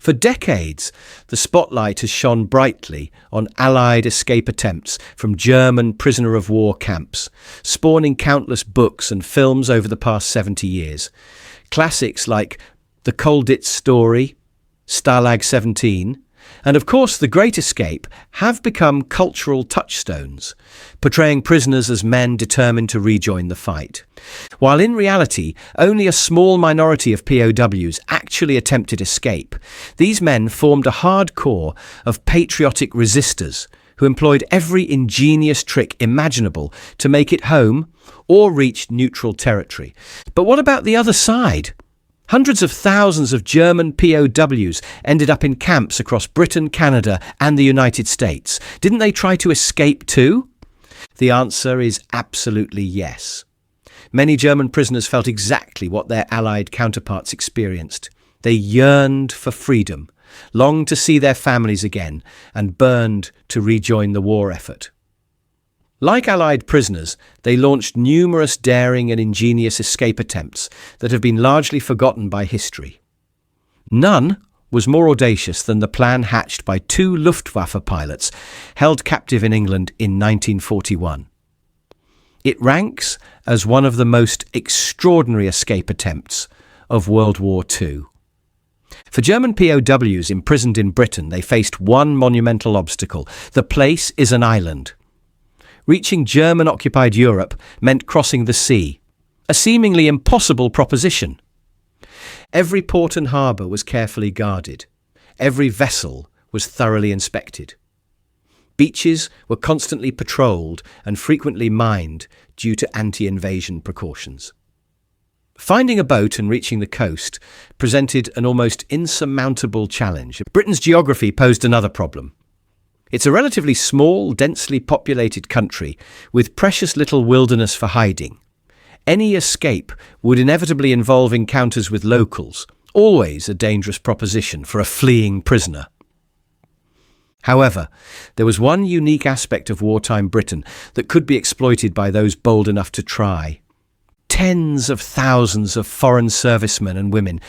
For decades, the spotlight has shone brightly on Allied escape attempts from German prisoner of war camps, spawning countless books and films over the past 70 years. Classics like The Colditz Story, Stalag 17, and of course The Great Escape have become cultural touchstones, portraying prisoners as men determined to rejoin the fight. While in reality, only a small minority of POWs actually attempted escape, these men formed a hard core of patriotic resistors who employed every ingenious trick imaginable to make it home or reach neutral territory. But what about the other side? Hundreds of thousands of German POWs ended up in camps across Britain, Canada, and the United States. Didn't they try to escape too? The answer is absolutely yes. Many German prisoners felt exactly what their Allied counterparts experienced. They yearned for freedom, longed to see their families again, and burned to rejoin the war effort. Like Allied prisoners, they launched numerous daring and ingenious escape attempts that have been largely forgotten by history. None was more audacious than the plan hatched by two Luftwaffe pilots held captive in England in 1941. It ranks as one of the most extraordinary escape attempts of World War II. For German POWs imprisoned in Britain, they faced one monumental obstacle. The place is an island. Reaching German-occupied Europe meant crossing the sea, a seemingly impossible proposition. Every port and harbour was carefully guarded. Every vessel was thoroughly inspected. Beaches were constantly patrolled and frequently mined due to anti-invasion precautions. Finding a boat and reaching the coast presented an almost insurmountable challenge. Britain's geography posed another problem. It's a relatively small, densely populated country with precious little wilderness for hiding. Any escape would inevitably involve encounters with locals, always a dangerous proposition for a fleeing prisoner. However, there was one unique aspect of wartime Britain that could be exploited by those bold enough to try. Tens of thousands of foreign servicemen and women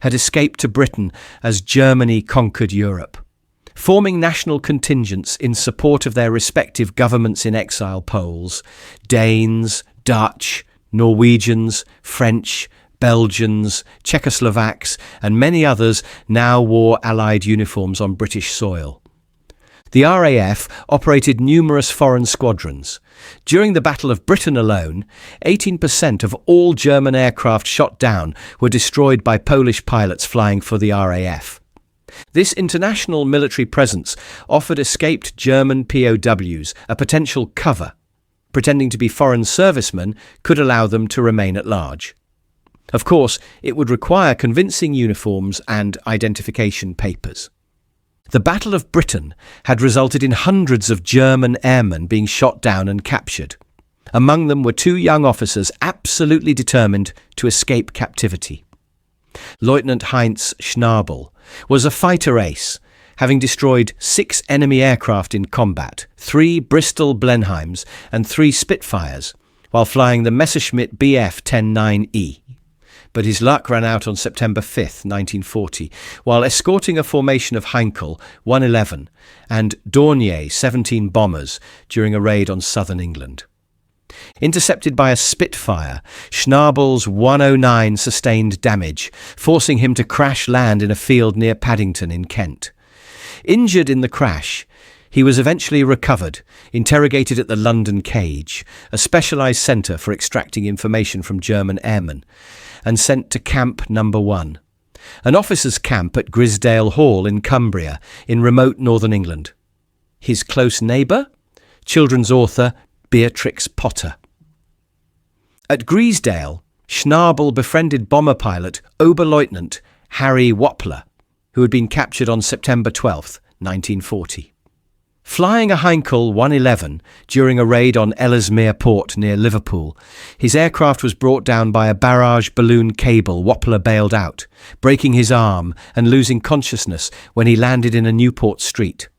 had escaped to Britain as Germany conquered Europe, forming national contingents in support of their respective governments in exile. Poles, Danes, Dutch, Norwegians, French, Belgians, Czechoslovaks, and many others now wore Allied uniforms on British soil. The RAF operated numerous foreign squadrons. During the Battle of Britain alone, 18% of all German aircraft shot down were destroyed by Polish pilots flying for the RAF. This international military presence offered escaped German POWs a potential cover. Pretending to be foreign servicemen could allow them to remain at large. Of course, it would require convincing uniforms and identification papers. The Battle of Britain had resulted in hundreds of German airmen being shot down and captured. Among them were two young officers absolutely determined to escape captivity. Lieutenant Heinz Schnabel was a fighter ace, having destroyed 6 enemy aircraft in combat, 3 Bristol Blenheims and 3 Spitfires, while flying the Messerschmitt Bf-10-9E. But his luck ran out on September 5, 1940, while escorting a formation of Heinkel 111 and Dornier 17 bombers during a raid on southern England. Intercepted by a Spitfire, Schnabel's 109 sustained damage, forcing him to crash land in a field near Paddington in Kent. Injured in the crash, he was eventually recovered, interrogated at the London Cage, a specialised centre for extracting information from German airmen, and sent to Camp No. 1, an officers' camp at Grisdale Hall in Cumbria, in remote northern England. His close neighbour? Children's author Beatrix Potter. At Grisdale, Schnabel befriended bomber pilot Oberleutnant Harry Wappler, who had been captured on September 12, 1940. Flying a Heinkel 111 during a raid on Ellesmere Port near Liverpool, his aircraft was brought down by a barrage balloon cable. Wappler bailed out, breaking his arm and losing consciousness when he landed in a Newport street.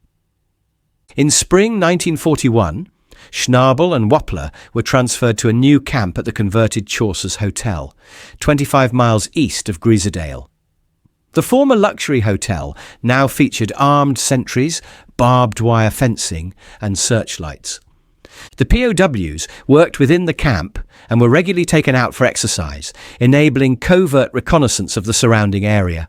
In spring 1941, Schnabel and Wappler were transferred to a new camp at the converted Chaucer's Hotel, 25 miles east of Grisdale. The former luxury hotel now featured armed sentries, barbed wire fencing, and searchlights. The POWs worked within the camp and were regularly taken out for exercise, enabling covert reconnaissance of the surrounding area.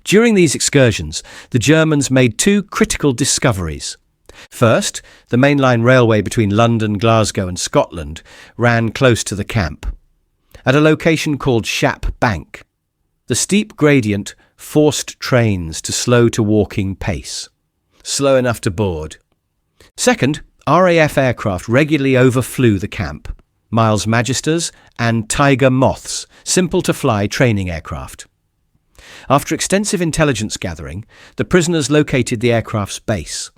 During these excursions, the Germans made two critical discoveries. First, the mainline railway between London, Glasgow and Scotland ran close to the camp, at a location called Shap Bank. The steep gradient forced trains to slow to walking pace, slow enough to board. Second, RAF aircraft regularly overflew the camp, Miles Magisters and Tiger Moths, simple-to-fly training aircraft. After extensive intelligence gathering, the prisoners located the aircraft's base,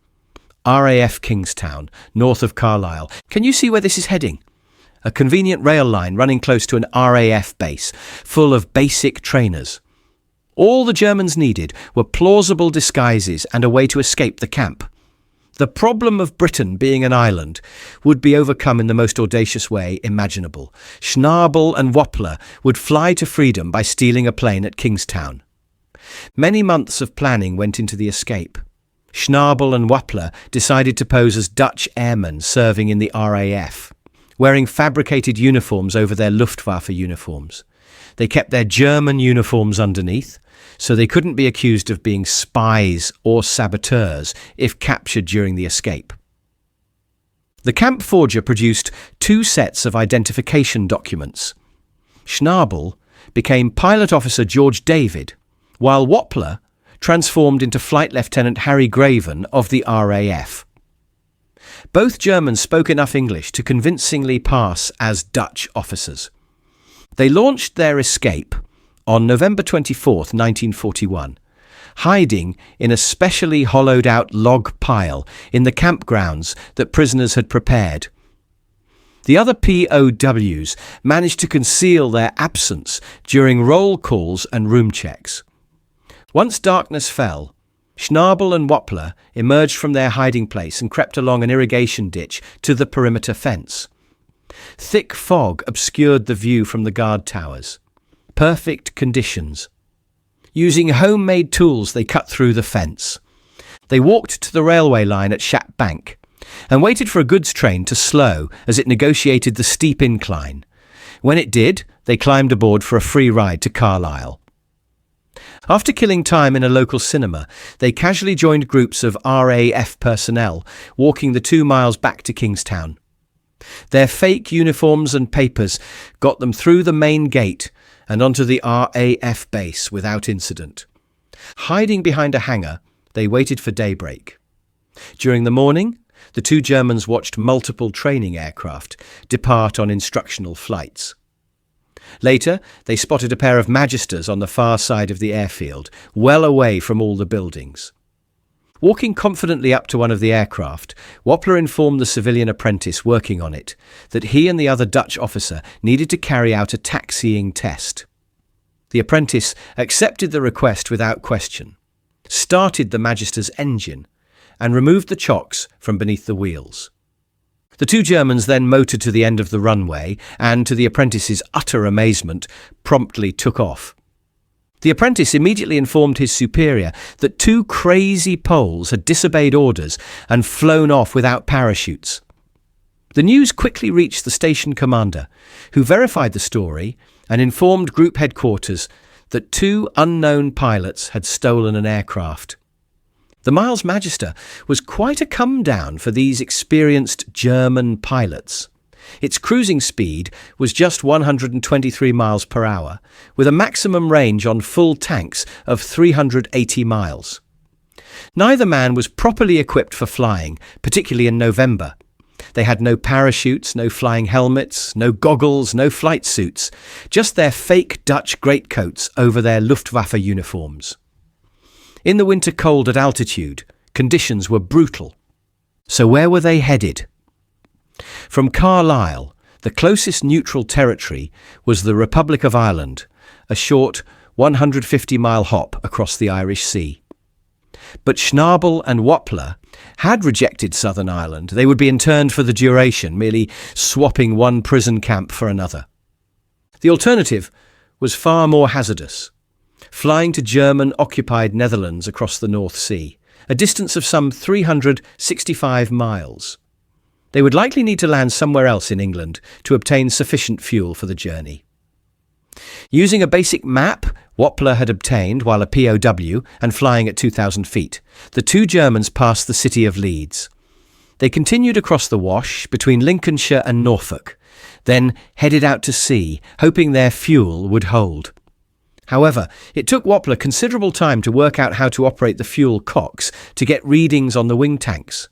RAF Kingstown, north of Carlisle. Can you see where this is heading? A convenient rail line running close to an RAF base, full of basic trainers. All the Germans needed were plausible disguises and a way to escape the camp. The problem of Britain being an island would be overcome in the most audacious way imaginable. Schnabel and Wappler would fly to freedom by stealing a plane at Kingstown. Many months of planning went into the escape. Schnabel and Wappler decided to pose as Dutch airmen serving in the RAF, wearing fabricated uniforms over their Luftwaffe uniforms. They kept their German uniforms underneath, so they couldn't be accused of being spies or saboteurs if captured during the escape. The camp forger produced two sets of identification documents. Schnabel became Pilot Officer George David, while Wappler transformed into Flight Lieutenant Harry Graven of the RAF. Both Germans spoke enough English to convincingly pass as Dutch officers. They launched their escape on November 24, 1941, hiding in a specially hollowed-out log pile in the campgrounds that prisoners had prepared. The other POWs managed to conceal their absence during roll calls and room checks. Once darkness fell, Schnabel and Wappler emerged from their hiding place and crept along an irrigation ditch to the perimeter fence. Thick fog obscured the view from the guard towers. Perfect conditions. Using homemade tools, they cut through the fence. They walked to the railway line at Shap Bank and waited for a goods train to slow as it negotiated the steep incline. When it did, they climbed aboard for a free ride to Carlisle. After killing time in a local cinema, they casually joined groups of RAF personnel, walking the 2 miles back to Kingstown. Their fake uniforms and papers got them through the main gate and onto the RAF base without incident. Hiding behind a hangar, they waited for daybreak. During the morning, the two Germans watched multiple training aircraft depart on instructional flights. Later, they spotted a pair of Magisters on the far side of the airfield, well away from all the buildings. Walking confidently up to one of the aircraft, Wappler informed the civilian apprentice working on it that he and the other Dutch officer needed to carry out a taxiing test. The apprentice accepted the request without question, started the Magister's engine, and removed the chocks from beneath the wheels. The two Germans then motored to the end of the runway and, to the apprentice's utter amazement, promptly took off. The apprentice immediately informed his superior that two crazy Poles had disobeyed orders and flown off without parachutes. The news quickly reached the station commander, who verified the story and informed group headquarters that two unknown pilots had stolen an aircraft. The Miles Magister was quite a come-down for these experienced German pilots. Its cruising speed was just 123 miles per hour, with a maximum range on full tanks of 380 miles. Neither man was properly equipped for flying, particularly in November. They had no parachutes, no flying helmets, no goggles, no flight suits, just their fake Dutch greatcoats over their Luftwaffe uniforms. In the winter cold at altitude, conditions were brutal. So where were they headed? From Carlisle, the closest neutral territory was the Republic of Ireland, a short 150-mile hop across the Irish Sea. But Schnabel and Wappler had rejected Southern Ireland. They would be interned for the duration, merely swapping one prison camp for another. The alternative was far more hazardous. flying to German-occupied Netherlands across the North Sea, a distance of some 365 miles. They would likely need to land somewhere else in England to obtain sufficient fuel for the journey. Using a basic map Wappler had obtained while a POW and flying at 2,000 feet, the two Germans passed the city of Leeds. They continued across the Wash between Lincolnshire and Norfolk, then headed out to sea, hoping their fuel would hold. However, it took Wappler considerable time to work out how to operate the fuel cocks to get readings on the wing tanks.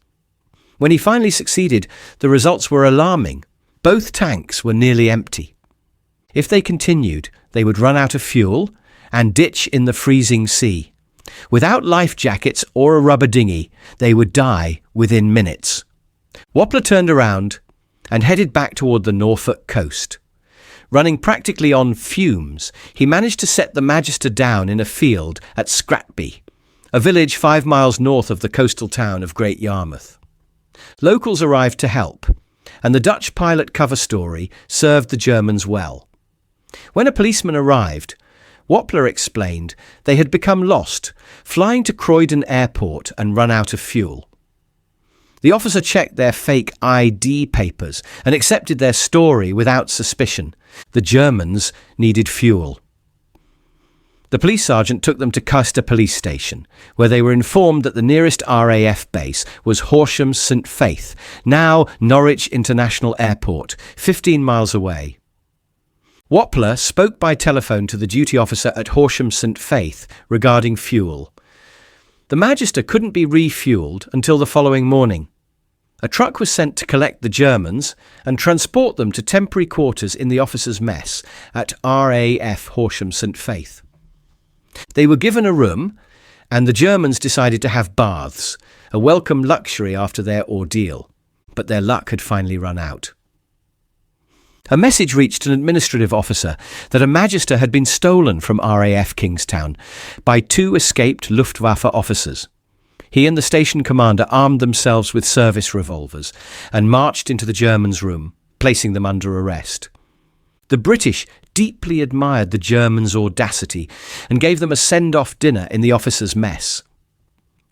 When he finally succeeded, the results were alarming. Both tanks were nearly empty. If they continued, they would run out of fuel and ditch in the freezing sea. Without life jackets or a rubber dinghy, they would die within minutes. Wappler turned around and headed back toward the Norfolk coast. Running practically on fumes, he managed to set the Magister down in a field at Scratby, a village 5 miles north of the coastal town of Great Yarmouth. Locals arrived to help, and the Dutch pilot cover story served the Germans well. When a policeman arrived, Wappler explained they had become lost, flying to Croydon Airport and run out of fuel. The officer checked their fake ID papers and accepted their story without suspicion. The Germans needed fuel. The police sergeant took them to Caister police station, where they were informed that the nearest RAF base was Horsham St Faith, now Norwich International Airport, 15 miles away. Wappler spoke by telephone to the duty officer at Horsham St Faith regarding fuel. The Magister couldn't be refueled until the following morning. A truck was sent to collect the Germans and transport them to temporary quarters in the officers' mess at RAF Horsham St Faith. They were given a room, and the Germans decided to have baths, a welcome luxury after their ordeal. But their luck had finally run out. A message reached an administrative officer that a Magister had been stolen from RAF Kingstown by 2 escaped Luftwaffe officers. He and the station commander armed themselves with service revolvers and marched into the Germans' room, placing them under arrest. The British deeply admired the Germans' audacity and gave them a send-off dinner in the officers' mess.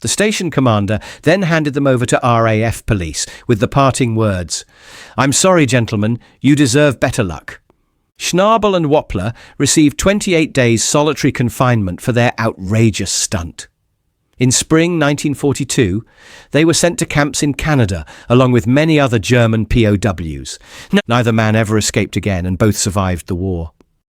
The station commander then handed them over to RAF police with the parting words, "I'm sorry, gentlemen, you deserve better luck." Schnabel and Wappler received 28 days solitary confinement for their outrageous stunt. In spring 1942, they were sent to camps in Canada along with many other German POWs. Neither man ever escaped again, and both survived the war.